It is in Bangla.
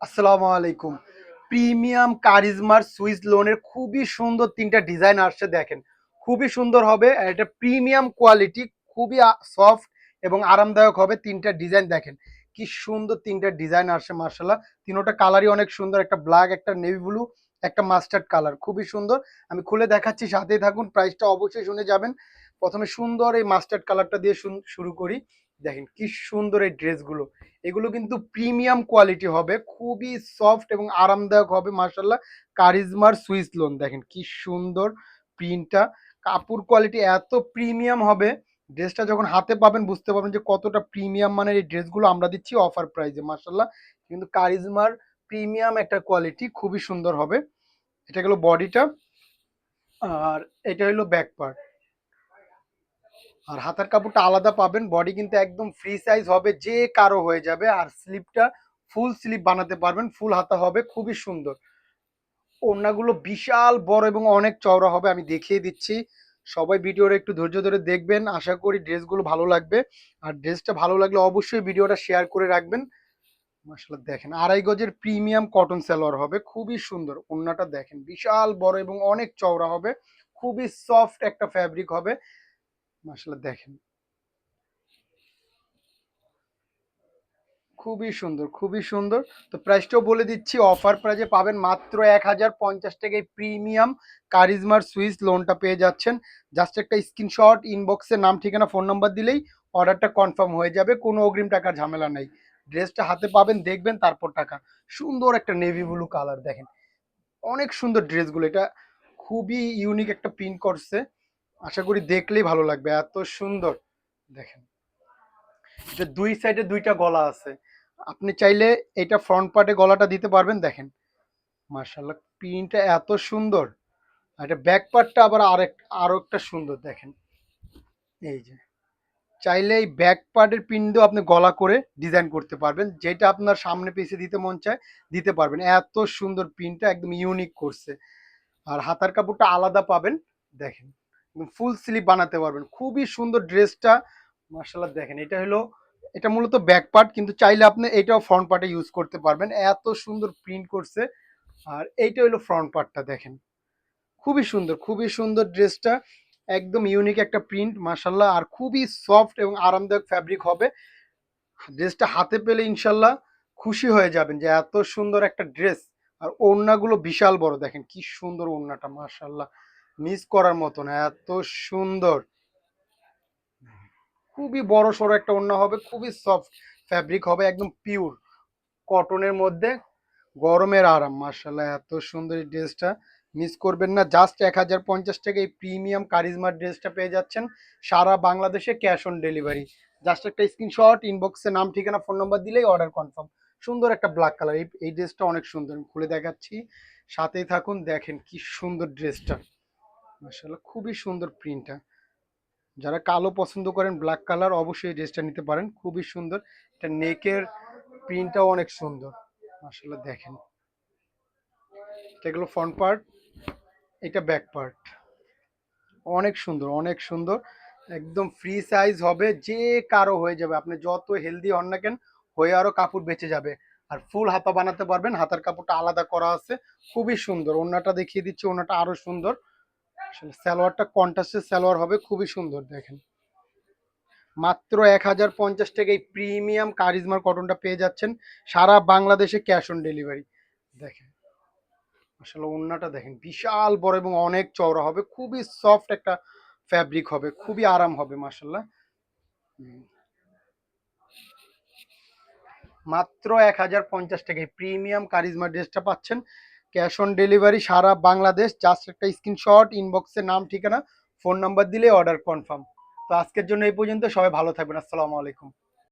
আসসালামু আলাইকুম। প্রিমিয়াম কারিজমার সুইস লোনের খুবই সুন্দর ৩টা ডিজাইন আসছে দেখেন। খুবই সুন্দর হবে। আর এটা প্রিমিয়াম কোয়ালিটি, খুবই সফট এবং আরামদায়ক হবে। ৩টা ডিজাইন দেখেন। কি সুন্দর ৩টা ডিজাইন আসছে মাশাআল্লাহ। ৩টা কালারই অনেক সুন্দর। একটা ব্ল্যাক, একটা নেভি ব্লু, একটা মাস্টার্ড কালার। খুবই সুন্দর। আমি খুলে দেখাচ্ছি, সাথেই থাকুন। প্রাইসটা অবশ্যই শুনে যাবেন। ১ম এ সুন্দর এই মাস্টার্ড কালারটা দিয়ে শুরু করি। দেখেন কি সুন্দর এই ড্রেসগুলো। এগুলো কিন্তু প্রিমিয়াম কোয়ালিটি হবে, খুবই সফট এবং আরামদায়ক হবে মাশাআল্লাহ। কারিজমার সুইস লোন দেখেন কি সুন্দর প্রিন্টটা, কাপড় কোয়ালিটি এত প্রিমিয়াম হবে। ড্রেসটা যখন হাতে পাবেন বুঝতে পারবেন যে কতটা প্রিমিয়াম মানের এই ড্রেসগুলো আমরা দিচ্ছি অফার প্রাইসে মাশাআল্লাহ। কিন্তু কারিজমার প্রিমিয়াম একটা কোয়ালিটি, খুবই সুন্দর হবে। এটা গেল বডিটা, আর এটা হলো ব্যাক পার্ট। আর হাতার কাপড়টা আলাদা পাবেন। বডি কিন্তু একদম ফ্রি সাইজ হবে, যে কারো হয়ে যাবে। আর স্লিপটা ফুল স্লিপ বানাতে পারবেন, ফুল হাতা হবে, খুবই সুন্দর। ওড়নাগুলো বিশাল বড় এবং অনেক চওড়া হবে, আমি দেখিয়ে দিচ্ছি। সবাই ভিডিওটা একটু ধৈর্য ধরে দেখবেন, আশা করি ড্রেসগুলো ভালো লাগবে। আর ড্রেসটা ভালো লাগলে অবশ্যই ভিডিওটা শেয়ার করে রাখবেন। মাশাআল্লাহ দেখেন, ২.৫ গজের প্রিমিয়াম কটন সালোয়ার হবে, খুবই সুন্দর। ওড়নাটা দেখেন বিশাল বড় এবং অনেক চওড়া হবে, খুবই সফট একটা ফ্যাব্রিক হবে। মাশাআল্লাহ দেখেন খুবই সুন্দর, খুবই সুন্দর। তো প্রাইসটাও বলে দিচ্ছি, অফার প্রাইজে পাবেন মাত্র ১,০৫০ টাকায় প্রিমিয়াম কারিজমার সুইস লোনটা পেয়ে যাচ্ছেন। জাস্ট একটা স্ক্রিনশট ইনবক্সে নাম, ঠিকানা, ফোন নাম্বার দিলেই অর্ডারটা কনফার্ম হয়ে যাবে। কোনো অগ্রিম টাকার ঝামেলা নেই। ড্রেসটা হাতে পাবেন, দেখবেন, তারপর টাকা। সুন্দর একটা নেভি ব্লু কালার দেখেন। অনেক সুন্দর ড্রেসগুলো। এটা খুবই ইউনিক একটা প্রিন্ট করছে। আশা করি দেখলেই ভালো লাগবে। এত সুন্দর দেখেন। এটা ২ সাইডে ২টা গলা আছে। আপনি চাইলে এটা ফ্রন্ট পার্টে গলাটা দিতে পারবেন দেখেন। মাশাআল্লাহ প্রিন্টটা এত সুন্দর। আর এটা ব্যাক পার্টটা আবার আরো একটা সুন্দর দেখেন। এই যে চাইলে এই ব্যাক পার্টের প্রিন্ট দিয়েও আপনি গলা করে ডিজাইন করতে পারবেন। যেটা আপনার সামনে পিছে দিতে মন চায় দিতে পারবেন। এত সুন্দর প্রিন্টটা একদম ইউনিক করছে। আর হাতার কাপড়টা আলাদা পাবেন দেখেন। ফুল স্লিভ বানাতে পারবেন। খুবই সুন্দর ড্রেসটা মাশাআল্লাহ দেখেন। এটা মূলত ব্যাক পার্ট, কিন্তু চাইলে আপনি এটাও ফ্রন্ট পার্টে ইউজ করতে পারবেন। এত সুন্দর প্রিন্ট করছে। আর এইটা হলো ফ্রন্ট পার্টটা দেখেন। খুবই সুন্দর, খুবই সুন্দর ড্রেসটা। একদম ইউনিক একটা প্রিন্ট মাশাআল্লাহ। আর খুবই সফট এবং আরামদায়ক ফ্যাব্রিক হবে। ড্রেসটা হাতে পেলে ইনশাল্লাহ খুশি হয়ে যাবেন যে এত সুন্দর একটা ড্রেস। আর ওড়নাগুলো বিশাল বড় দেখেন কি সুন্দর ওড়নাটা মাশাআল্লাহ, মিস করার মতো না, এত সুন্দর। খুবই বড় সড়ো একটা ওড়না হবে, খুবই সফট ফ্যাব্রিক হবে, একদম পিওর কটনের মধ্যে। গরমের আরাম মাশাআল্লাহ। এত সুন্দর এই ড্রেসটা মিস করবেন না। জাস্ট ১,০৫০ টাকা এই প্রিমিয়াম কারিজমার ড্রেসটা পেয়ে যাচ্ছেন সারা বাংলাদেশে, ক্যাশ অন ডেলিভারি। জাস্ট একটা স্ক্রিনশট ইনবক্সে নাম, ঠিকানা, ফোন নাম্বার দিলেই অর্ডার কনফার্ম। সুন্দর একটা ব্ল্যাক কালার, এই ড্রেসটা অনেক সুন্দর, আমি খুলে দেখাচ্ছি, সাথেই থাকুন। দেখেন কি সুন্দর ড্রেসটা মাশাআল্লাহ, খুবই সুন্দর প্রিন্টটা। যারা কালো পছন্দ করেন, ব্ল্যাক কালার, অবশ্যই এই ড্রেসটা নিতে পারেন, খুবই সুন্দর। এটা নেকের প্রিন্টটাও অনেক সুন্দর মাশাআল্লাহ দেখেন। এটা এগুলো ফ্রন্ট পার্ট, এটা ব্যাক পার্ট। অনেক সুন্দর, অনেক সুন্দর। একদম ফ্রি সাইজ হবে, যে কারো হয়ে যাবে। আপনি যত হেলদি হন না কেন, হয়ে আরো কাপড় বেঁচে যাবে। আর ফুল হাতা বানাতে পারবেন, হাতার কাপড়টা আলাদা করা আছে। খুবই সুন্দর। ওড়নাটা দেখিয়ে দিচ্ছি, ওড়নাটা আরো সুন্দর। আসলে সালোয়ারটা কন্ট্রাস্টের সালোয়ার হবে, খুবই সুন্দর দেখেন। মাত্র ১,০৫০ টাকায় প্রিমিয়াম কারিজমার কটনটা পেয়ে যাচ্ছেন সারা বাংলাদেশে, ক্যাশ অন ডেলিভারি। দেখেন আসলে ওড়নাটা দেখেন বিশাল বড় এবং অনেক চওড়া হবে, খুবই সফট একটা ফ্যাব্রিক হবে, খুবই আরাম হবে মাশাআল্লাহ। মাত্র ১,০৫০ টাকায় প্রিমিয়াম কারিজমা ড্রেসটা পাচ্ছেন, ক্যাশ অন ডেলিভারি সারা বাংলাদেশ। জাস্ট একটা স্ক্রিনশট ইনবক্সে নাম, ঠিকানা, ফোন নাম্বার দিলে অর্ডার কনফার্ম। তো আজকের জন্য এই পর্যন্ত। সবাই ভালো থাকবেন। আসসালামু আলাইকুম।